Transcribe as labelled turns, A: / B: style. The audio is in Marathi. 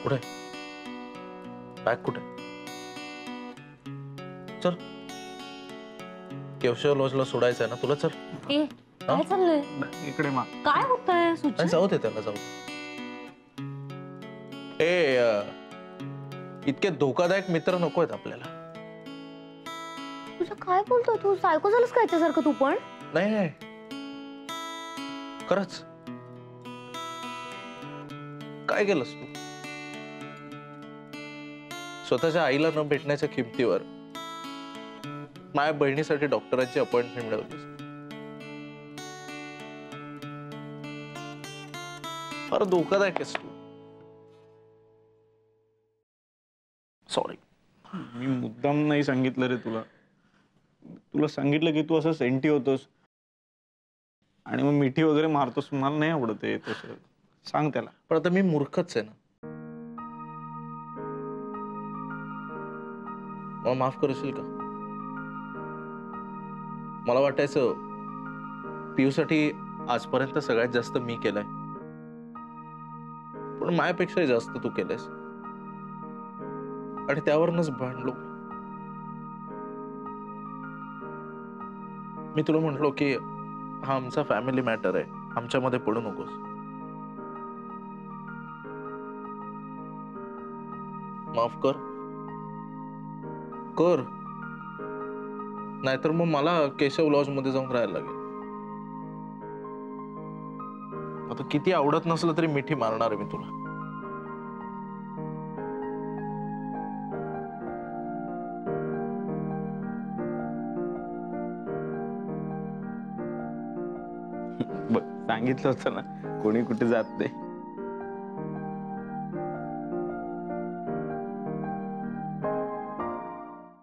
A: कुठे बॅग कुठे? चल केशव लॉजला सोडायचंय ना तुला. चल
B: ए काय चाललंय?
C: इकडे मा
B: काय होतंय सुचित?
A: जाऊ दे त्याला, जाऊ दे. इतके धोकादायक मित्र नको आहेत आपल्याला.
B: तुझं काय बोलतोय तू? सायको झालंस का याच्यासारखं तू पण?
A: नाही नाही खरंच. काय केलंस तू? स्वतःच्या आईला न भेटण्याच्या किमतीवर माझ्या बहिणीसाठी डॉक्टरांची अपॉइंटमेंट मिळवलीस. फार धोकादायक आहेस तू. सॉरी.
C: मी मुद्दाम नाही सांगितलं रे तुला. तुला सांगितलं की तू असं सेंटी होतोस आणि मग मिठी वगैरे मारतोस. मला नाही आवडत आहे तसं. सांग त्याला.
A: पण आता मी मूर्खच आहे ना. मला माफ करशील का? मला वाटायचं पियूसाठी आजपर्यंत सगळ्यात जास्त मी केलंय, पण माझ्यापेक्षा जास्त तू केलंयस आणि त्यावरूनच भांडलो. मी तुला म्हटलो की हा आमचा फॅमिली मॅटर आहे, आमच्यामध्ये पडू नकोस. माफ कर कर, नाहीतर मग मला केशव लॉज मध्ये जाऊन राहायला लागेल. आता किती आवडत नसलं तरी मिठी मारणार आहे मी तुला.
C: बघ सांगितलं होतं ना, कोणी कुठे जात नाही.